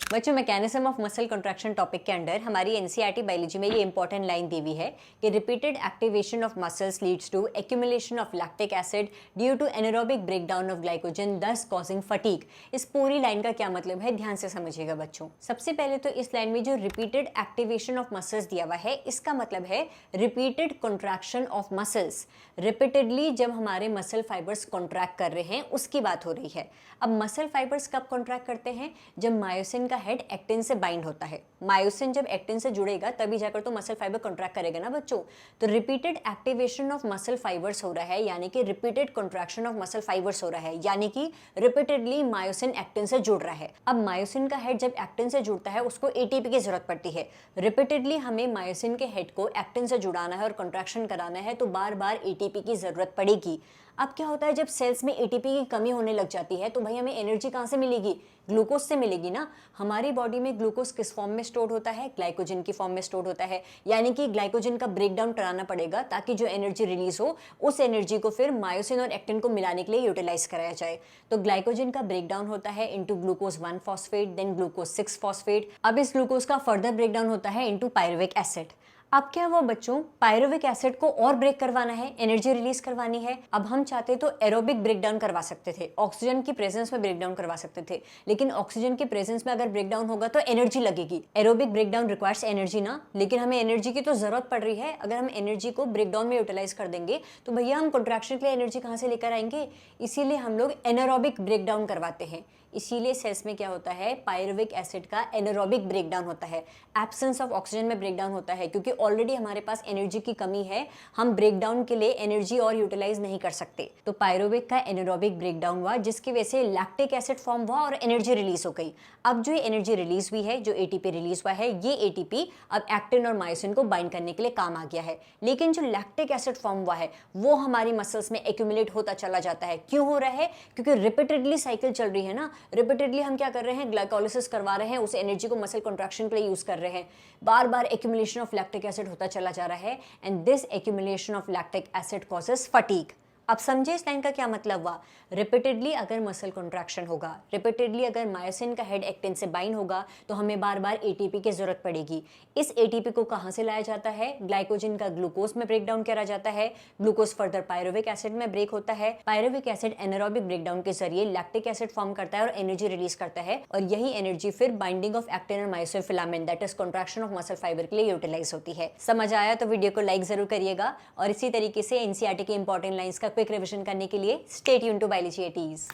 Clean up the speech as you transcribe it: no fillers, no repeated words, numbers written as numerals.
बच्चों, mechanism of muscle contraction topic के under हमारी एनसीईआरटी बायोलॉजी में ये इंपॉर्टेंट लाइन दी हुई है कि repeated activation of muscles leads to accumulation of lactic acid due to anaerobic breakdown of glycogen thus causing fatigue. इस पूरी लाइन का क्या मतलब है, ध्यान से समझिएगा बच्चों। सबसे पहले तो इस लाइन में जो रिपीटेड एक्टिवेशन ऑफ मसल्स दिया हुआ है, इसका मतलब है repeated contraction of muscles. Repeatedly जब हमारे मसल फाइबर्स कॉन्ट्रैक्ट कर रहे हैं उसकी बात हो रही है। अब मसल फाइबर्स कब कॉन्ट्रैक्ट करते हैं? जब मायोसिन का हेड एक्टिन से बाइंड होता है। मायोसिन जब एक्टिन से जुड़ेगा तभी जाकर तो मसल फाइबर कॉन्ट्रैक्ट करेगा ना बच्चों। तो repeated activation of muscle fibres हो रहा है, यानी कि repeated contraction of muscle fibres हो रहा है, यानी कि रिपीटेडली मायोसिन एक्टिन से जुड़ रहा है। अब मायोसिन का हेड जब एक्टिन से जुड़ता है उसको एटीपी की जरूरत पड़ती है। रिपीटेडली हमें मायोसिन के हेड को एक्टिन से जुड़ाना है और कॉन्ट्रैक्शन कराना है, तो बार बार एटीपी की जरूरत पड़ेगी। अब क्या होता है, जब सेल्स में एटीपी की कमी होने लग जाती है तो भाई हमें एनर्जी कहाँ से मिलेगी? ग्लूकोज से मिलेगी ना। हमारी बॉडी में ग्लूकोज किस फॉर्म में स्टोर होता है? ग्लाइकोजन की फॉर्म में स्टोर होता है, यानी कि ग्लाइकोजन का ब्रेकडाउन कराना पड़ेगा ताकि जो एनर्जी रिलीज हो उस एनर्जी को फिर मायोसिन और एक्टिन को मिलाने के लिए यूटिलाइज कराया जाए। तो ग्लाइकोजन का ब्रेकडाउन होता है into glucose 1 phosphate, then glucose 6 phosphate. अब इस ग्लूकोज का फर्दर ब्रेकडाउन होता है इंटू पायरुविक एसिड। अब क्या हुआ बच्चों, पायरुविक एसिड को और ब्रेक करवाना है, एनर्जी रिलीज करवानी है। अब हम चाहते तो एरोबिक ब्रेकडाउन करवा सकते थे, ऑक्सीजन की प्रेजेंस में ब्रेकडाउन करवा सकते थे, लेकिन ऑक्सीजन की प्रेजेंस में अगर ब्रेकडाउन होगा तो एनर्जी लगेगी। एरोबिक ब्रेकडाउन रिक्वायर्स एनर्जी ना, लेकिन हमें एनर्जी की तो जरूरत पड़ रही है। अगर हम एनर्जी को ब्रेकडाउन में यूटिलाइज कर देंगे तो भैया हम कॉन्ट्रैक्शन के लिए एनर्जी कहाँ से लेकर आएंगे? इसीलिए हम लोग एनारोबिक ब्रेकडाउन करवाते हैं। इसीलिए सेल्स में क्या होता है, पायरुविक एसिड का एनारोबिक ब्रेकडाउन होता है। एब्सेंस ऑफ ऑक्सीजन में ब्रेकडाउन होता है क्योंकि ऑलरेडी हमारे पास एनर्जी की कमी है, हम ब्रेकडाउन के लिए एनर्जी और यूटिलाइज नहीं कर सकते। तो पायरुविक का एनारोबिक ब्रेकडाउन हुआ जिसकी वजह से लैक्टिक एसिड फॉर्म हुआ और एनर्जी रिलीज हो गई। अब जो एनर्जी रिलीज हुई है, जो एटीपी रिलीज हुआ है, ये एटीपी अब एक्टिन और मायोसिन को बाइंड करने के लिए काम आ गया है। लेकिन जो लैक्टिक एसिड फॉर्म हुआ है वो हमारी मसल्स में एक्यूमुलेट होता चला जाता है। क्यों हो रहा है? क्योंकि रिपीटेडली साइकिल चल रही है ना। रिपीटेडली हम क्या कर रहे हैं, ग्लाइकोलिसिस करवा रहे हैं, उस एनर्जी को मसल कॉन्ट्रैक्शन के लिए यूज कर रहे हैं। बार बार एक्यूमुलेशन ऑफ लैक्टिक एसिड होता चला जा रहा है and this accumulation of lactic acid causes fatigue. अब समझे इस लाइन का क्या मतलब हुआ? रिपीटेडली अगर मसल कॉन्ट्रैक्शन होगा, रिपीटेडली अगर मायोसिन का हेड एक्टिन से बाइंड होगा तो हमें बार बार एटीपी की जरूरत पड़ेगी। इस एटीपी को कहां से लाया जाता है? ग्लाइकोजन का ग्लूकोज में ब्रेकडाउन करा जाता है, ग्लूकोज फर्दर पायरुविक एसिड में ब्रेक होता है, पायरुविक एसिड एनारोबिक ब्रेकडाउन के जरिए लैक्टिक एसिड फॉर्म करता है और एनर्जी रिलीज करता है, और यही एनर्जी फिर बाइंडिंग ऑफ एक्टिन और myosin filament that is contraction of muscle fibre के लिए यूटिलाइज होती है। समझ आया तो वीडियो को लाइक जरूर करिएगा, और इसी तरीके से एनसीईआरटी के इंपॉर्टेंट लाइंस का क्विक रिवीजन करने के लिए stay tuned to biology eighties.